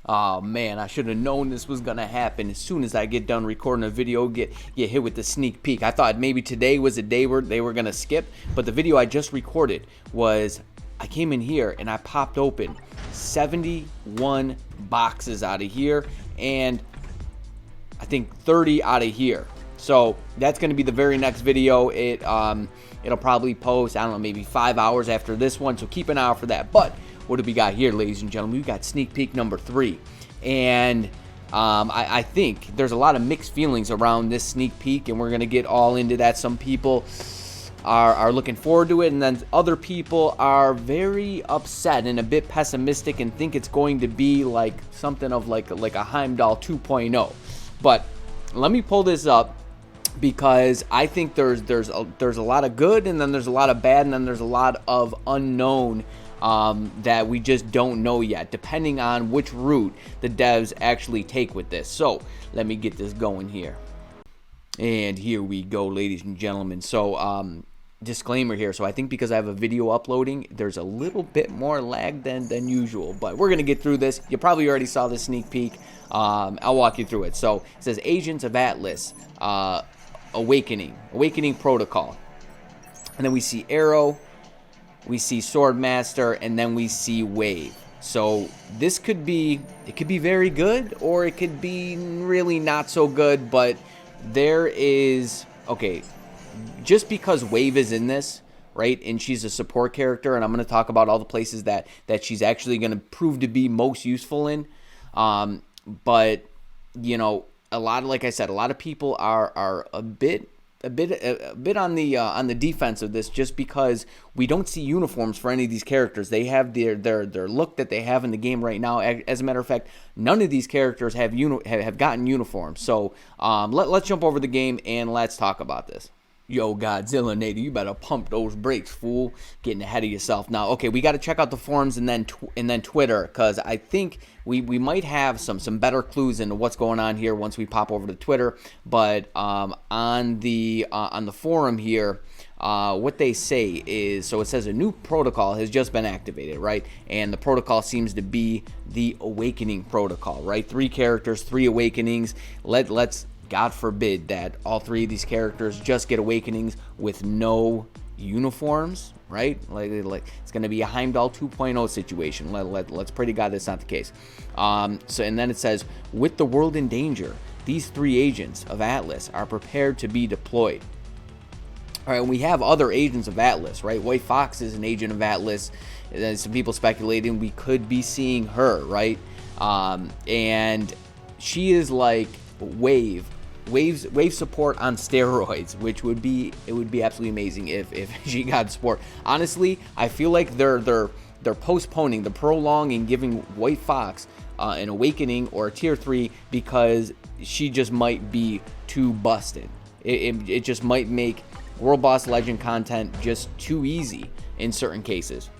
Oh man, I should have known this was gonna happen. As soon as I get done recording a video, get hit with the sneak peek. I thought maybe today was a day where they were gonna skip, but the video I just recorded was, I came in here and I popped open 71 boxes out of here, and I think 30 out of here. So that's going to be the very next video. It'll probably post, I don't know, maybe 5 hours after this one, so keep an eye out for that. But what do we got here, ladies and gentlemen? We got sneak peek number 3, and I think there's a lot of mixed feelings around this sneak peek, and we're going to get all into that. Some people are looking forward to it, and then other people are very upset and a bit pessimistic and think it's going to be like something of like a Heimdall 2.0. But let me pull this up, because I think there's a lot of good, and then there's a lot of bad, and then there's a lot of unknown that we just don't know yet, depending on which route the devs actually take with this. So let me get this going here. And here we go, ladies and gentlemen. So disclaimer here. So I think because I have a video uploading, there's a little bit more lag than usual, but we're going to get through this. You probably already saw the sneak peek. I'll walk you through it. So it says Agents of Atlas, Awakening Protocol. And then we see Arrow, we see Swordmaster, and then we see Wave. So this could be very good, or it could be really not so good, but there is, okay, just because Wave is in this, right, and she's a support character, and I'm going to talk about all the places that she's actually going to prove to be most useful in, but, you know, like I said, a lot of people are a bit on the defense of this, just because we don't see uniforms for any of these characters. They have their look that they have in the game right now. As a matter of fact, none of these characters have gotten uniforms. So let's jump over the game and let's talk about this. Yo, Godzillanator, you better pump those brakes, fool. Getting ahead of yourself now. Okay, we got to check out the forums and then Twitter, because I think we might have some better clues into what's going on here once we pop over to Twitter. But on the forum here, what they say is, so it says a new protocol has just been activated, right? And the protocol seems to be the Awakening Protocol, right? 3 characters, 3 awakenings. Let's God forbid that all 3 of these characters just get awakenings with no uniforms, right? Like it's going to be a Heimdall 2.0 situation. Let's pray to God that's not the case. So, and then it says, with the world in danger, these 3 agents of Atlas are prepared to be deployed. All right, and we have other agents of Atlas, right? White Fox is an agent of Atlas. Some people speculating we could be seeing her, right? And she is like Wave support on steroids, which would be absolutely amazing if she got support. Honestly, I feel like they're postponing, they're prolonging giving White Fox an awakening or a tier 3, because she just might be too busted. It just might make World Boss Legend content just too easy in certain cases.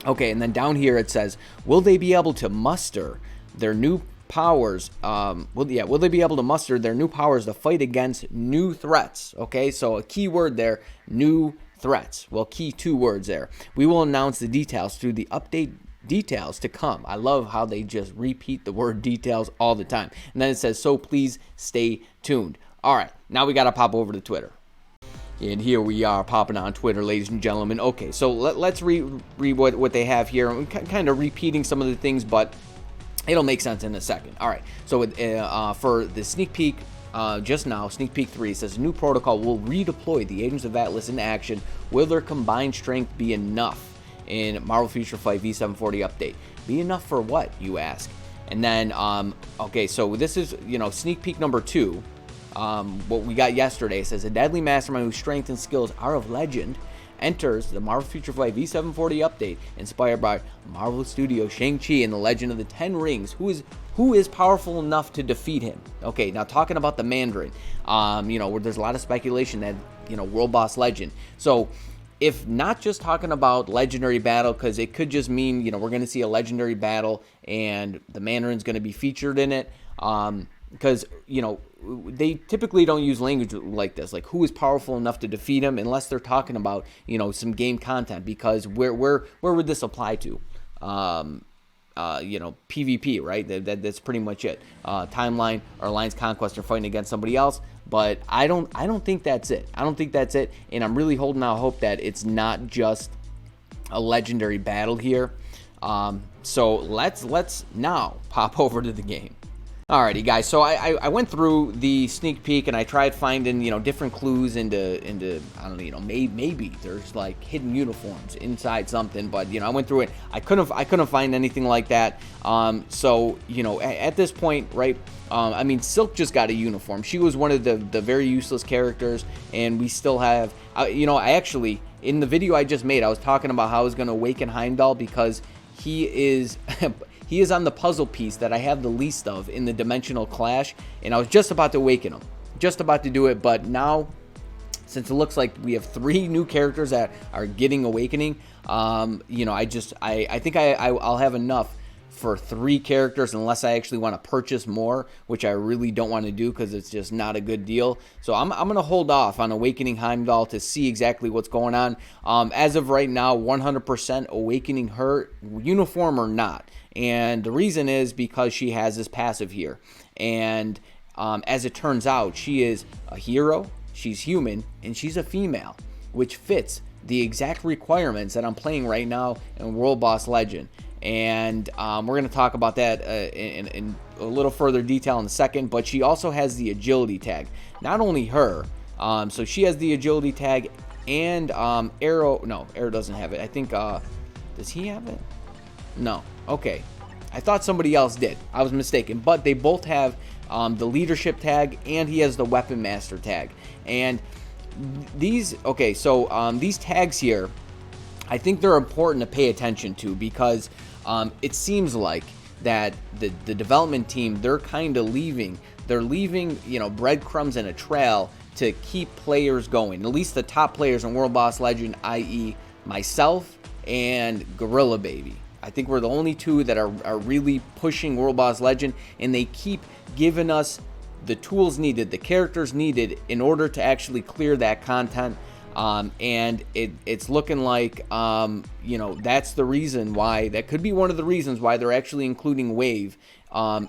Okay, and then down here it says, will they be able to muster their new powers? Will they be able to muster their new powers to fight against new threats? Okay, so a key word there, new threats. Well, key 2 words there. We will announce the details through the update details to come. I love how they just repeat the word details all the time. And then it says, so please stay tuned. All right, now we got to pop over to Twitter. And here we are popping on Twitter, ladies and gentlemen. Okay, so let's read what they have here. I'm kind of repeating some of the things, but it'll make sense in a second. All right, so for the sneak peek, just now, sneak peek 3 says, a new protocol will redeploy the Agents of Atlas in action. Will their combined strength be enough in Marvel Future Fight V740 update? Be enough for what, you ask? And then, okay, so this is, sneak peek number 2. What we got yesterday says, a deadly mastermind whose strength and skills are of legend enters the Marvel Future Fight V740 update, inspired by Marvel Studios Shang-Chi and the Legend of the Ten Rings. Who is powerful enough to defeat him? Okay, now talking about the Mandarin, where there's a lot of speculation that, World Boss Legend. So if not just talking about legendary battle, because it could just mean, we're going to see a legendary battle and the Mandarin's going to be featured in it. Because, they typically don't use language like this, like who is powerful enough to defeat him, unless they're talking about, some game content, because where would this apply to? you know, PvP, right? That's pretty much it. Timeline or Alliance Conquest are fighting against somebody else, but I don't think that's it. I don't think that's it, and I'm really holding out hope that it's not just a legendary battle here. So let's now pop over to the game. Alrighty, guys. So I went through the sneak peek and I tried finding, you know, different clues into I don't know, you know, maybe there's like hidden uniforms inside something, but you know, I went through it. I couldn't find anything like that. So you know, at this point, right? I mean, Silk just got a uniform. She was one of the very useless characters, and we still have. You know, I actually in the video I just made, I was talking about how I was going to awaken Heimdall because he is. He is on the puzzle piece that I have the least of in the Dimensional Clash, and I was just about to awaken him. Just about to do it, but now, since it looks like we have 3 new characters that are getting awakening, you know, I think I'll have enough for 3 characters unless I actually want to purchase more, which I really don't want to do because it's just not a good deal. So I'm going to hold off on awakening Heimdall to see exactly what's going on. As of right now, 100% awakening her, uniform or not. And the reason is because she has this passive here. And as it turns out, she is a hero, she's human, and she's a female, which fits the exact requirements that I'm playing right now in World Boss Legend. And we're going to talk about that in a little further detail in a second. But she also has the agility tag. Not only her, so she has the agility tag and Arrow. No, Arrow doesn't have it. I think, does he have it? No. Okay. I thought somebody else did. I was mistaken. But they both have the leadership tag, and he has the weapon master tag. And these, okay, so these tags here, I think they're important to pay attention to because it seems like that the development team, they're kind of leaving. They're leaving, you know, breadcrumbs and a trail to keep players going. At least the top players in World Boss Legend, i.e. myself and Gorilla Baby. I think we're the only 2 that are really pushing World Boss Legend, and they keep giving us the tools needed, the characters needed in order to actually clear that content. And it's looking like, you know, that's the reason why, that could be one of the reasons why they're actually including Wave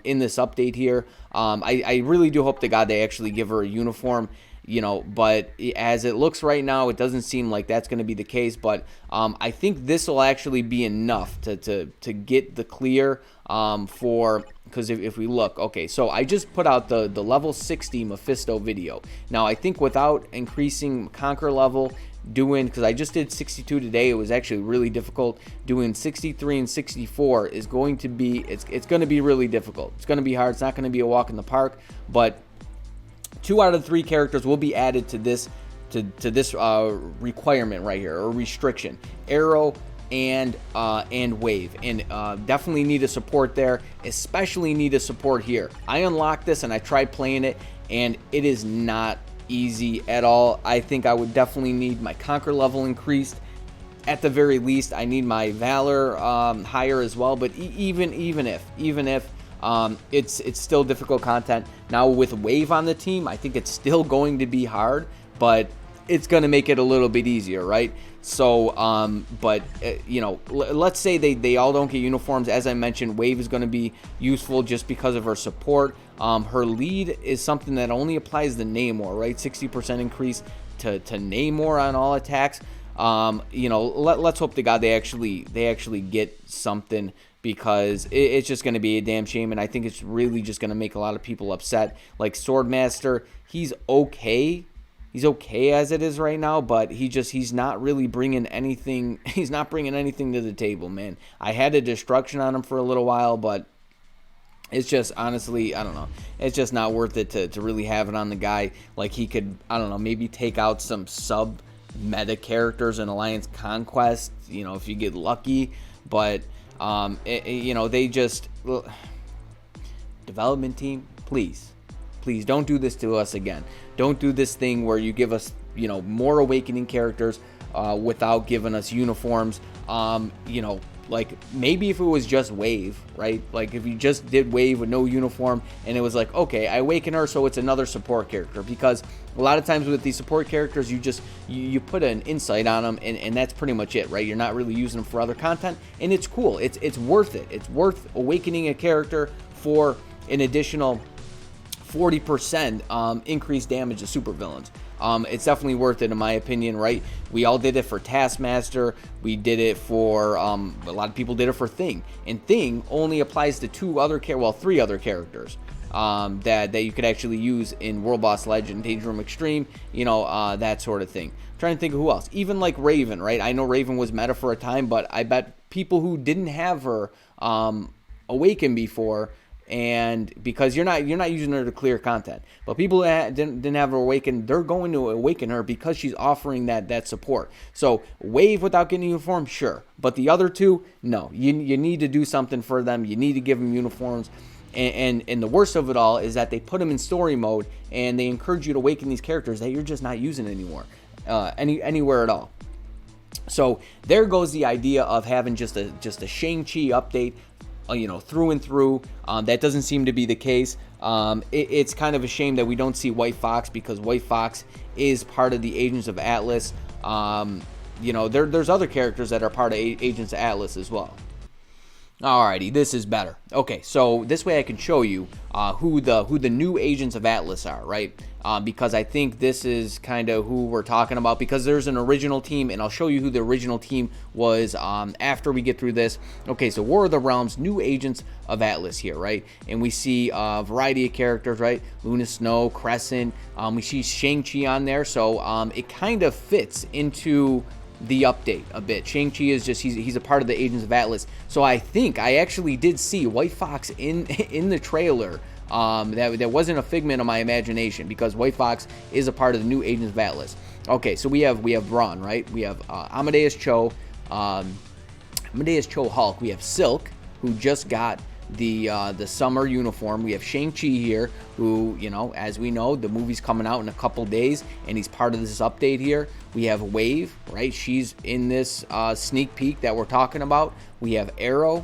in this update here. I really do hope to God they actually give her a uniform. You know, but as it looks right now, it doesn't seem like that's going to be the case. But I think this will actually be enough to get the clear for, because if we look, okay, so I just put out the level 60 Mephisto video. Now, I think without increasing Conquer level, because I just did 62 today, it was actually really difficult. Doing 63 and 64 is going to be, it's going to be really difficult. It's going to be hard. It's not going to be a walk in the park, but 2 out of 3 characters will be added to this requirement right here, or restriction. Arrow and Wave, and definitely need a support there. Especially need a support here. I unlocked this and I tried playing it, and it is not easy at all. I think I would definitely need my Conquer level increased. At the very least, I need my Valor higher as well. But even if it's still difficult content. Now with Wave on the team, I think it's still going to be hard, but it's going to make it a little bit easier, right? So, but you know, let's say they all don't get uniforms. As I mentioned, Wave is going to be useful just because of her support. Her lead is something that only applies to Namor, right? 60% increase to Namor on all attacks. You know, let's hope to God they actually get something, because it's just going to be a damn shame, and I think it's really just going to make a lot of people upset. Like Swordmaster, he's okay. He's okay as it is right now, but he's not really bringing anything. He's not bringing anything to the table, man. I had a destruction on him for a little while, but it's just, honestly, I don't know. It's just not worth it to really have it on the guy. Like, he could, I don't know, maybe take out some sub-meta characters in Alliance Conquest, you know, if you get lucky. But, you know, they just... Development team, please don't do this to us again. Don't do this thing where you give us, you know, more awakening characters without giving us uniforms. You know, like maybe if it was just Wave, right? Like if you just did Wave with no uniform and it was like, okay, I awaken her, so it's another support character. Because a lot of times with these support characters, you put an insight on them, and that's pretty much it, right? You're not really using them for other content, and it's cool. It's worth it. It's worth awakening a character for an additional 40% increased damage to supervillains. It's definitely worth it in my opinion, right? We all did it for Taskmaster. We did it for, a lot of people did it for Thing. And Thing only applies to three other characters that you could actually use in World Boss Legend, Danger Room Extreme, that sort of thing. I'm trying to think of who else. Even like Raven, right? I know Raven was meta for a time, but I bet people who didn't have her awaken before, and because you're not using her to clear content, but people that didn't have her awaken, they're going to awaken her because she's offering that support. So Wave without getting a uniform, sure, but the other two, no. You need to do something for them. You need to give them uniforms. And the worst of it all is that they put them in story mode, and they encourage you to awaken these characters that you're just not using anymore, anywhere at all. So there goes the idea of having just a Shang-Chi update, through and through. That doesn't seem to be the case. It's kind of a shame that we don't see White Fox, because White Fox is part of the Agents of Atlas. There's other characters that are part of Agents of Atlas as well. Alrighty, this is better. Okay, so this way I can show you who the new Agents of Atlas are, right? Because I think this is kind of who we're talking about, because there's an original team, and I'll show you who the original team was after we get through this. Okay, so War of the Realms, new Agents of Atlas here, right? And we see a variety of characters, right? Luna Snow, Crescent, we see Shang-Chi on there, so it kind of fits into the update a bit. Shang-Chi is just, he's a part of the Agents of Atlas. So I think I actually did see White Fox in the trailer. That wasn't a figment of my imagination, because White Fox is a part of the new Agents of Atlas. Okay, so we have Braun, right? We have Amadeus Cho Hulk. We have Silk, who just got the summer uniform. We have Shang-Chi here, who, as we know, the movie's coming out in a couple days, and he's part of this update here. We have Wave, right? She's in this sneak peek that we're talking about. We have Arrow,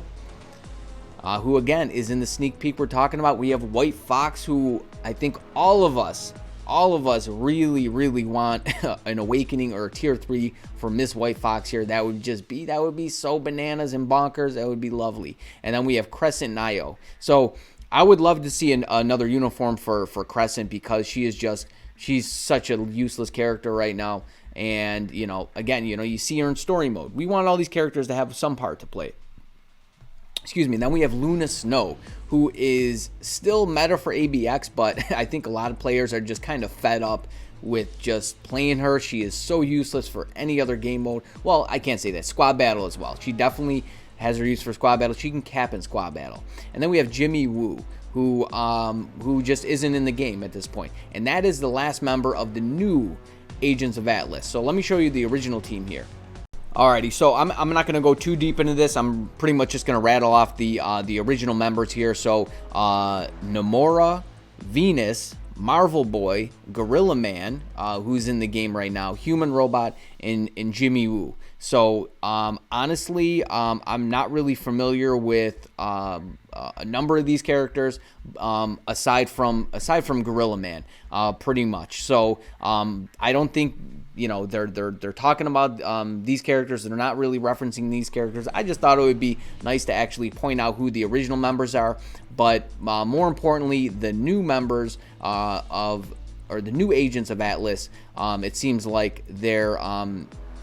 who again is in the sneak peek we're talking about. We have White Fox, who I think all of us really want an awakening or a tier 3 for Miss White Fox here. That would be so bananas and bonkers. That would be lovely. And then we have Crescent and Io. So I would love to see another uniform for Crescent, because she's such a useless character right now. And again, you see her in story mode. We want all these characters to have some part to play. Excuse me. And then we have Luna Snow, who is still meta for ABX, but I think a lot of players are just kind of fed up with just playing her. She is so useless for any other game mode. Well, I can't say that. Squad battle as well. She definitely has her use for squad battle. She can cap in squad battle. And then we have Jimmy Woo, who just isn't in the game at this point. And that is the last member of the new Agents of Atlas. So let me show you the original team here. Alrighty, so I'm not going to go too deep into this. I'm pretty much just going to rattle off the original members here. So Namora, Venus, Marvel Boy, Gorilla Man, who's in the game right now, Human Robot, and Jimmy Woo. So honestly, I'm not really familiar with a number of these characters aside from Gorilla Man, pretty much. So I don't think they're talking about these characters. They're not really referencing these characters. I just thought it would be nice to actually point out who the original members are, but more importantly, the new members or the new Agents of Atlas. It seems like they're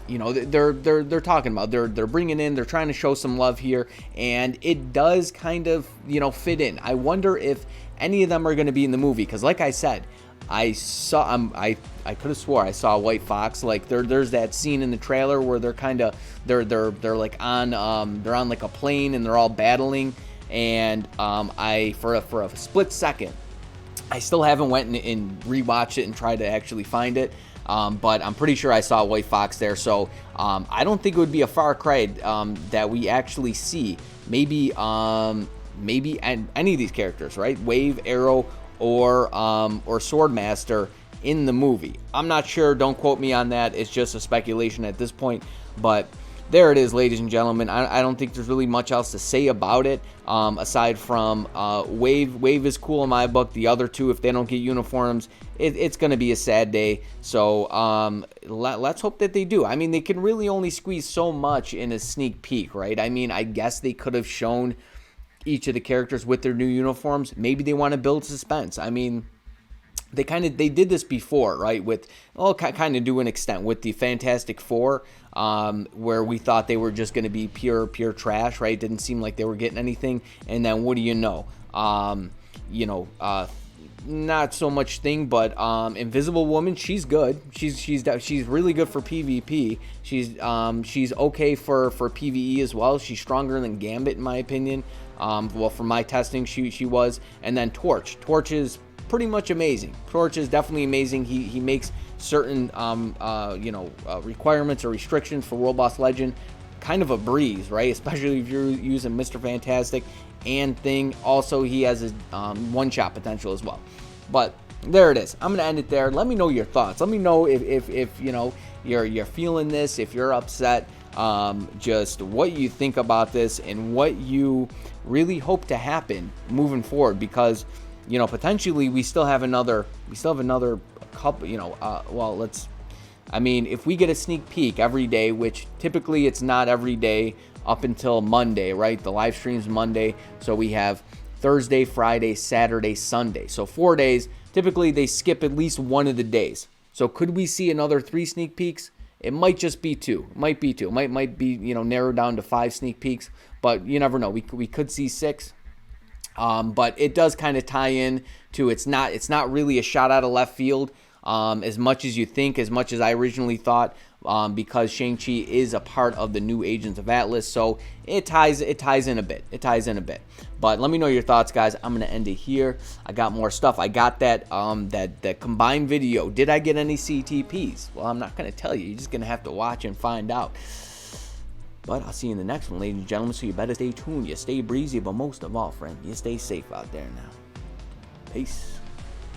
they're talking about, they're bringing in, they're trying to show some love here, and it does kind of fit in. I wonder if any of them are going to be in the movie, because like I said, I could have swore I saw White Fox. Like there's that scene in the trailer where they're like on they're on like a plane and they're all battling, and I for a split second, I still haven't went and rewatched it and tried to actually find it. But I'm pretty sure I saw White Fox there, so I don't think it would be a far cry that we actually see maybe any of these characters, right? Wave, Arrow, or Swordmaster in the movie. I'm not sure. Don't quote me on that. It's just a speculation at this point. But there it is, ladies and gentlemen. I don't think there's really much else to say about it, aside from Wave. Wave is cool in my book. The other two, if they don't get uniforms, it's going to be a sad day. So let's hope that they do. I mean, they can really only squeeze so much in a sneak peek, right? I mean, I guess they could have shown each of the characters with their new uniforms. Maybe they want to build suspense. I mean, they did this before, right? With kind of to an extent with the Fantastic Four, where we thought they were just going to be pure trash, right? Didn't seem like they were getting anything, and then what do you know? Not so much thing, but Invisible Woman, she's good. She's really good for PvP. She's okay for PvE as well. She's stronger than Gambit in my opinion. Well, from my testing, she was. And then Torch is pretty much amazing. Torch is definitely amazing. He makes certain requirements or restrictions for World Boss Legend kind of a breeze, right? Especially if you're using Mr. Fantastic and Thing. Also, he has a one-shot potential as well. But there it is. I'm gonna end it there. Let me know your thoughts. Let me know if you know you're feeling this, if you're upset, just what you think about this and what you really hope to happen moving forward, because potentially we still have another couple, I mean, if we get a sneak peek every day, which typically it's not every day up until Monday, right? The live stream's Monday, so we have Thursday, Friday, Saturday, Sunday. So 4 days. Typically they skip at least one of the days. So could we see another 3 sneak peeks? It might just be 2. It might be 2. It might be narrowed down to 5 sneak peeks, but you never know. We could see 6. But it does kind of tie in to it's not really a shot out of left field as much as you think, as much as I originally thought, because Shang-Chi is a part of the new Agents of Atlas, so it ties in a bit. But let me know your thoughts, guys. I'm gonna end it here. I got more stuff. I got that combined video. Did I get any CTPs? Well, I'm not gonna tell you. You're just gonna have to watch and find out. But I'll see you in the next one, ladies and gentlemen, so you better stay tuned. You stay breezy, but most of all, friend, you stay safe out there now. Peace.